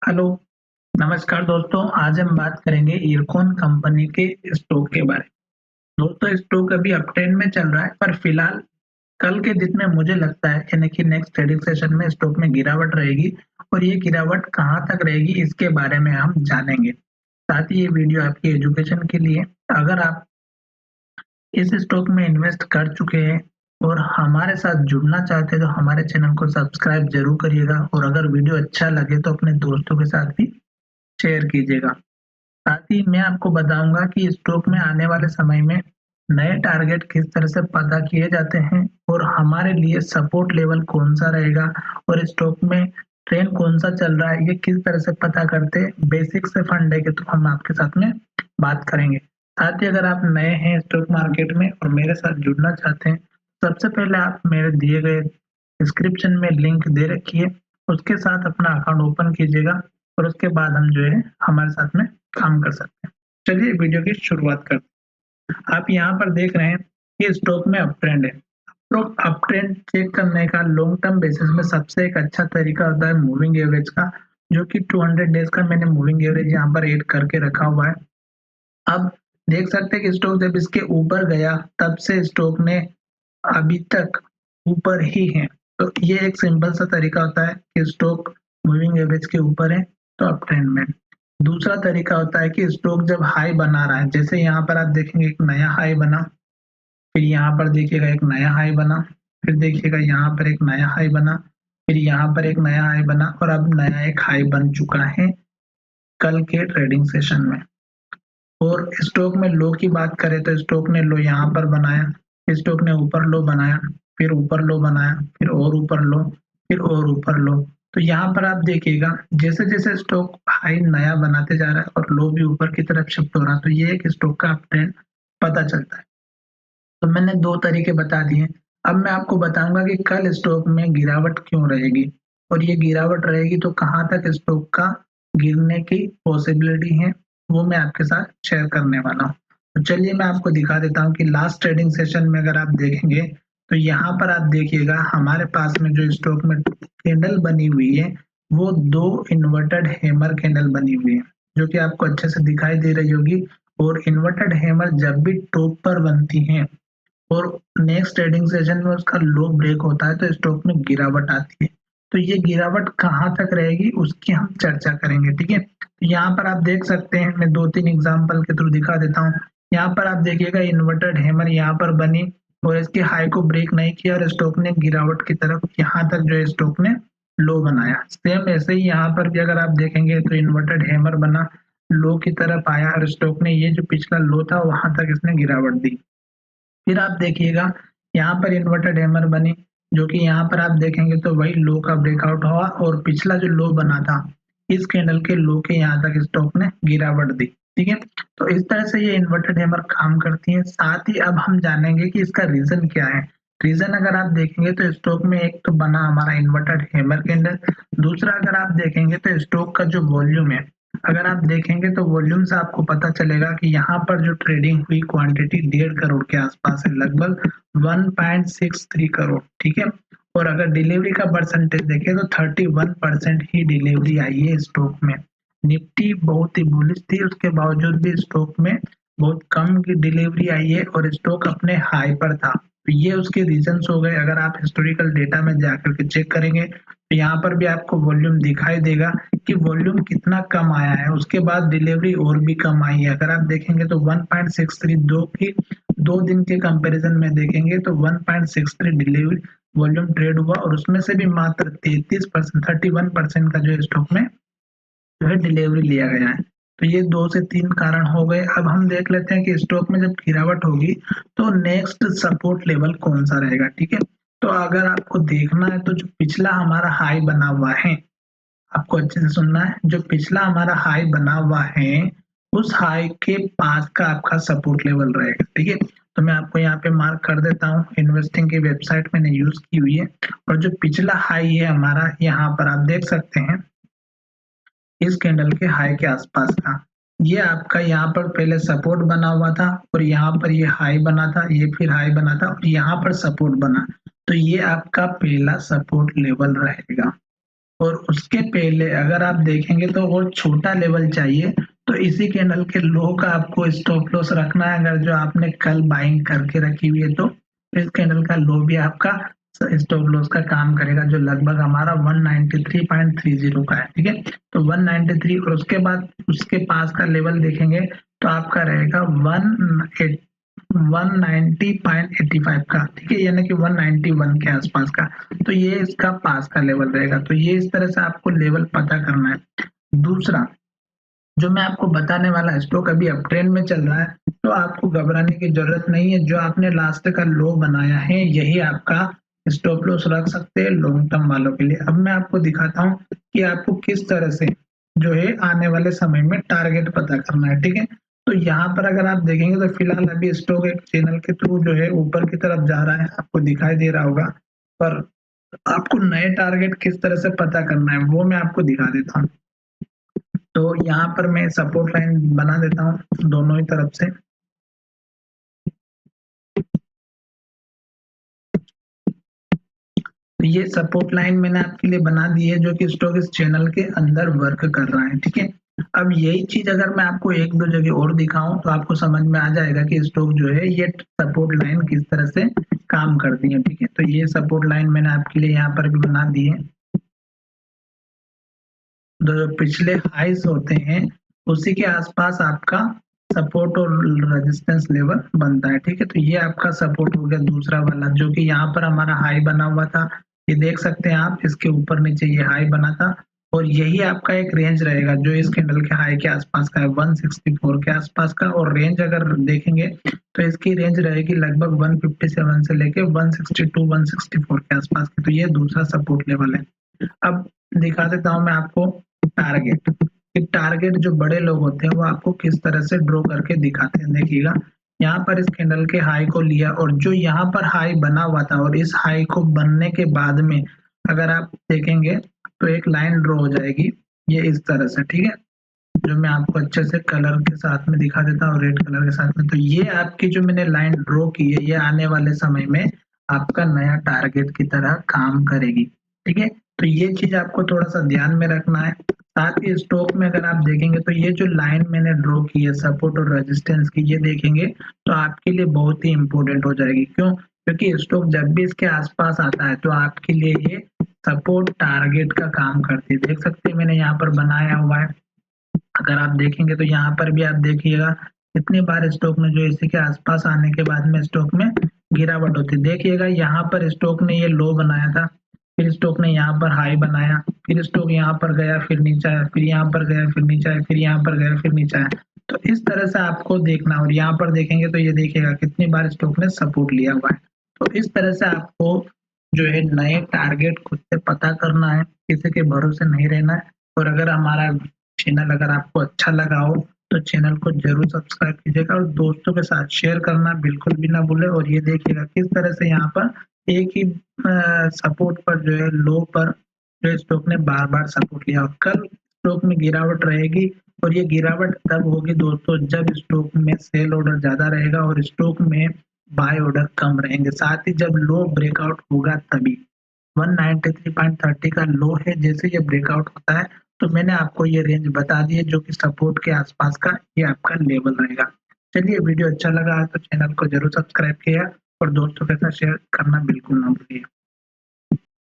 Hello, नमस्कार दोस्तों। आज हम बात करेंगे इरकॉन कंपनी के स्टॉक के बारे में। दोस्तों, स्टॉक अभी अपट्रेंड में चल रहा है, पर फिलहाल कल के दिन में मुझे लगता है यानी कि नेक्स्ट ट्रेडिंग सेशन में स्टॉक में गिरावट रहेगी और ये गिरावट कहाँ तक रहेगी इसके बारे में हम जानेंगे। साथ ही ये वीडियो आपकी एजुकेशन के लिए। अगर आप इस स्टॉक में इन्वेस्ट कर चुके हैं और हमारे साथ जुड़ना चाहते हैं तो हमारे चैनल को सब्सक्राइब जरूर करिएगा और अगर वीडियो अच्छा लगे तो अपने दोस्तों के साथ भी शेयर कीजिएगा। साथ ही मैं आपको बताऊंगा कि स्टॉक में आने वाले समय में नए टारगेट किस तरह से पता किए जाते हैं और हमारे लिए सपोर्ट लेवल कौन सा रहेगा और स्टॉक में ट्रेंड कौन सा चल रहा है, ये किस तरह से पता करते हैं। बेसिक से फंड है कि तो हम आपके साथ में बात करेंगे। साथ ही अगर आप नए हैं स्टॉक मार्केट में और मेरे साथ जुड़ना चाहते हैं, सबसे पहले आप मेरे दिए गए डिस्क्रिप्शन में लिंक दे रखी है, उसके साथ अपना अकाउंट ओपन कीजिएगा और उसके बाद हम जो है हमारे साथ में काम कर सकते हैं। चलिए वीडियो की शुरुआत करते हैं। आप यहाँ पर देख रहे हैं कि स्टॉक में अप ट्रेंड है। तो अप ट्रेंड चेक करने का लॉन्ग टर्म बेसिस में सबसे एक अच्छा तरीका होता है मूविंग एवरेज का, जो कि 200 डेज का मैंने मूविंग एवरेज यहाँ पर ऐड करके रखा हुआ है। अब देख सकते हैं कि स्टॉक जब इसके ऊपर गया तब से स्टॉक ने अभी तक ऊपर ही है। तो ये एक सिंपल सा तरीका होता है कि स्टॉक मूविंग एवरेज के ऊपर है तो अप ट्रेंड में। दूसरा तरीका होता है कि स्टॉक जब हाई बना रहा है, जैसे यहाँ पर आप देखेंगे एक नया हाई बना, फिर यहाँ पर देखिएगा एक नया हाई बना, फिर देखिएगा यहाँ पर एक नया हाई बना, फिर यहाँ पर एक नया हाई बना और अब नया एक हाई बन चुका है कल के ट्रेडिंग सेशन में। और स्टॉक में लो की बात करें तो स्टॉक ने लो यहाँ पर बनाया, स्टॉक ने ऊपर लो बनाया, फिर ऊपर लो बनाया, फिर और ऊपर लो, फिर और ऊपर लो। तो यहाँ पर आप देखिएगा जैसे जैसे स्टॉक हाई नया बनाते जा रहा है और लो भी ऊपर की तरफ शिफ्ट हो रहा है, तो ये एक स्टॉक का ट्रेंड पता चलता है। तो मैंने दो तरीके बता दिए। अब मैं आपको बताऊंगा कि कल स्टॉक में गिरावट क्यों रहेगी और ये गिरावट रहेगी तो कहाँ तक स्टॉक का गिरने की पॉसिबिलिटी है, वो मैं आपके साथ शेयर करने वाला हूँ। तो चलिए मैं आपको दिखा देता हूँ कि लास्ट ट्रेडिंग सेशन में अगर आप देखेंगे तो यहाँ पर आप देखिएगा हमारे पास में जो स्टॉक में कैंडल बनी हुई है वो दो इन्वर्टेड हैमर कैंडल बनी हुई है, जो कि आपको अच्छे से दिखाई दे रही होगी। और इन्वर्टेड हैमर जब भी टॉप पर बनती हैं और नेक्स्ट ट्रेडिंग सेशन में उसका लो ब्रेक होता है तो स्टॉक में गिरावट आती है। तो ये गिरावट कहाँ तक रहेगी उसकी हम चर्चा करेंगे, ठीक है। तो यहाँ पर आप देख सकते हैं, मैं दो तीन एग्जांपल के थ्रू दिखा देता हूँ। यहाँ पर आप देखिएगा इन्वर्टेड हैमर यहाँ पर बनी और इसके हाई को ब्रेक नहीं किया और स्टॉक ने गिरावट की तरफ यहाँ तक जो है स्टॉक ने लो बनाया। सेम ऐसे ही यहाँ पर भी अगर आप देखेंगे तो इन्वर्टेड हैमर बना, लो की तरफ आया और स्टॉक ने ये जो पिछला लो था वहां तक इसने गिरावट दी। फिर आप देखिएगा यहाँ पर इन्वर्टेड हैमर बनी, जो कि यहाँ पर आप देखेंगे तो वही लो का ब्रेकआउट हुआ और पिछला जो लो बना था इस कैंडल के लो के यहाँ तक स्टॉक ने गिरावट दी, ठीक है। तो इस तरह से ये इन्वर्टेड हैमर काम करती है। साथ ही अब हम जानेंगे कि इसका रीजन क्या है। रीजन अगर आप देखेंगे तो स्टॉक में एक तो बना हमारा इन्वर्टेड हैमर कैंडल, दूसरा अगर आप देखेंगे तो स्टॉक का जो वॉल्यूम है, अगर आप देखेंगे तो वॉल्यूम से आपको पता चलेगा कि यहाँ पर जो ट्रेडिंग हुई क्वांटिटी 1.5 करोड़ के आसपास है, लगभग 1.63 करोड़, ठीक है। और अगर डिलीवरी का परसेंटेज देखें तो 31% ही डिलीवरी आई है स्टॉक में। निफ्टी बहुत ही बुलिश थी, उसके बावजूद भी स्टॉक में बहुत कम की डिलीवरी आई है और स्टॉक अपने हाई पर था। तो ये उसके रीजंस हो गए। अगर आप हिस्टोरिकल डेटा में जाकर के चेक करेंगे तो यहाँ पर भी आपको वॉल्यूम दिखाई देगा कि वॉल्यूम कितना कम आया है, उसके बाद डिलीवरी और भी कम आई है। अगर आप देखेंगे तो 1.63 दो की 2 दिन के कंपैरिजन में देखेंगे तो 1.63 डिलीवरी वॉल्यूम ट्रेड हुआ और उसमें से भी मात्र 33% 31% का जो स्टॉक में जो है डिलीवरी लिया गया है। तो ये 2 से 3 कारण हो गए। अब हम देख लेते हैं कि स्टॉक में जब गिरावट होगी तो नेक्स्ट सपोर्ट लेवल कौन सा रहेगा, ठीक है। तो अगर आपको देखना है तो जो पिछला हमारा हाई बना हुआ है, आपको अच्छे से सुनना है, जो पिछला हमारा हाई बना हुआ है उस हाई के पास का आपका सपोर्ट लेवल रहेगा, ठीक है। तो मैं आपको यहाँ पे मार्क कर देता हूँ, इन्वेस्टिंग की वेबसाइट मैंने यूज की हुई है। और जो पिछला हाई है हमारा, यहाँ पर आप देख सकते हैं इस कैंडल के हाई के आसपास का, ये आपका यहाँ पर पहले सपोर्ट बना हुआ था और यहाँ पर ये हाई बना था, ये फिर हाई बना था और यहाँ पर सपोर्ट बना। तो ये आपका पहला सपोर्ट लेवल रहेगा। और उसके पहले अगर आप देखेंगे तो और छोटा लेवल चाहिए, तो इसी कैंडल के लो का आपको स्टॉप लॉस रखना है। अगर जो आपने कल बाइंग करके रखी हुई है तो इस कैंडल का लो भी आपका स्टॉप लॉस का काम करेगा, जो लगभग हमारा 193.30 का है। ठीक है, तो 193 और उसके बाद उसके पास का लेवल देखेंगे तो आपका रहेगा 190.85 का। ठीक है, यानी कि 191 के आसपास का। तो ये इसका पास का लेवल रहेगा। तो ये इस तरह से आपको लेवल पता करना है। दूसरा जो मैं आपको बताने वाला स्टॉक अभी अप ट्रेंड में चल रहा है, तो आपको घबराने की जरूरत नहीं है। जो आपने लास्ट का लो बनाया है यही आपका स्टॉप लॉस रख सकते हैं लॉन्ग टर्म वालों के लिए। अब मैं आपको दिखाता हूँ कि आपको किस तरह से जो है आने वाले समय में टारगेट पता करना है। ठीक है, तो यहाँ पर अगर आप देखेंगे तो फिलहाल अभी स्टॉक एक चैनल के थ्रू जो है ऊपर की तरफ जा रहा है, आपको दिखाई दे रहा होगा। पर आपको नए टारगेट किस तरह से पता करना है वो मैं आपको दिखा देता हूँ। तो यहाँ पर मैं सपोर्ट लाइन बना देता हूँ दोनों ही तरफ से। तो ये सपोर्ट लाइन मैंने आपके लिए बना दी है, जो कि स्टॉक इस चैनल के अंदर वर्क कर रहा है। ठीक है, अब यही चीज अगर मैं आपको एक दो जगह और दिखाऊं तो आपको समझ में आ जाएगा कि स्टॉक जो है ये सपोर्ट लाइन किस तरह से काम करती है। ठीक है, तो ये सपोर्ट लाइन मैंने आपके लिए यहाँ पर भी बना दी है। जो पिछले हाइस होते हैं उसी के आसपास आपका सपोर्ट और रेजिस्टेंस लेवल बनता है। ठीक है, तो ये आपका सपोर्ट हो गया दूसरा वाला, जो कि यहाँ पर हमारा हाई बना हुआ था। ये देख सकते हैं आप, इसके ऊपर नीचे ये हाई बना था और यही आपका एक रेंज रहेगा जो इस कैंडल के हाई के आसपास का है, 164 के आसपास का। और रेंज अगर देखेंगे तो इसकी रेंज रहेगी लगभग 157 से लेके 162 164 के आसपास की। तो ये दूसरा सपोर्ट लेवल है। अब दिखा देता हूँ मैं आपको टारगेट। कि टारगेट जो बड़े लोग होते हैं वो आपको किस तरह से ड्रॉ करके दिखाते हैं। देखिएगा, यहाँ पर इस कैंडल के हाई को लिया और जो यहाँ पर हाई बना हुआ था और इस हाई को बनने के बाद में अगर आप देखेंगे तो एक लाइन ड्रॉ हो जाएगी ये इस तरह से। ठीक है, जो मैं आपको अच्छे से कलर के साथ में दिखा देता हूँ, रेड कलर के साथ में। तो ये आपकी जो मैंने लाइन ड्रॉ की है ये आने वाले समय में आपका नया टारगेट की तरह काम करेगी। ठीक है, तो ये चीज आपको थोड़ा सा ध्यान में रखना है। साथ ही स्टॉक में अगर आप देखेंगे तो ये जो लाइन मैंने ड्रॉ की है सपोर्ट और रेजिस्टेंस की, ये देखेंगे तो आपके लिए बहुत ही इंपॉर्टेंट हो जाएगी। क्यों? क्योंकि स्टॉक जब भी इसके आसपास आता है तो आपके लिए ये सपोर्ट टारगेट का काम करती है। देख सकते हैं मैंने यहाँ पर बनाया हुआ है। अगर आप देखेंगे तो यहाँ पर भी आप देखिएगा कितनी बार स्टॉक में जो इसी के आसपास आने के बाद में स्टॉक में गिरावट होती है। देखिएगा यहाँ पर स्टॉक ने ये लो बनाया था, फिर स्टॉक ने यहाँ पर हाई बनाया, फिर स्टॉक यहाँ पर गया फिर नीचे आया, फिर यहाँ पर गया फिर नीचे आया, फिर यहाँ पर गया फिर नीचे आया। तो इस तरह से आपको देखना। और यहाँ पर देखेंगे तो ये देखिएगा कितनी बार स्टॉक ने सपोर्ट लिया हुआ है। तो इस तरह से आपको जो है नए टारगेट खुद से पता करना है, किसी के भरोसे नहीं रहना है। और अगर हमारा चैनल अगर आपको अच्छा लगा हो तो चैनल को जरूर सब्सक्राइब कीजिएगा और दोस्तों के साथ शेयर करना बिल्कुल भी ना भूले। और ये देखिएगा किस तरह से यहाँ पर एक ही सपोर्ट पर जो है लो पर जो स्टॉक ने बार बार सपोर्ट लिया। और कल स्टॉक में गिरावट रहेगी और ये गिरावट तब होगी दोस्तों जब स्टॉक में सेल ऑर्डर ज्यादा रहेगा और स्टॉक में बाय ऑर्डर कम रहेंगे। साथ ही जब लो ब्रेकआउट होगा तभी 193.30 का लो है, जैसे ये ब्रेकआउट होता है तो मैंने आपको ये रेंज बता दी है जो कि सपोर्ट के आसपास का ये आपका लेवल रहेगा। चलिए, वीडियो अच्छा लगा तो चैनल को जरूर सब्सक्राइब किया और दोस्तों के साथ शेयर करना बिल्कुल ना भूलिए।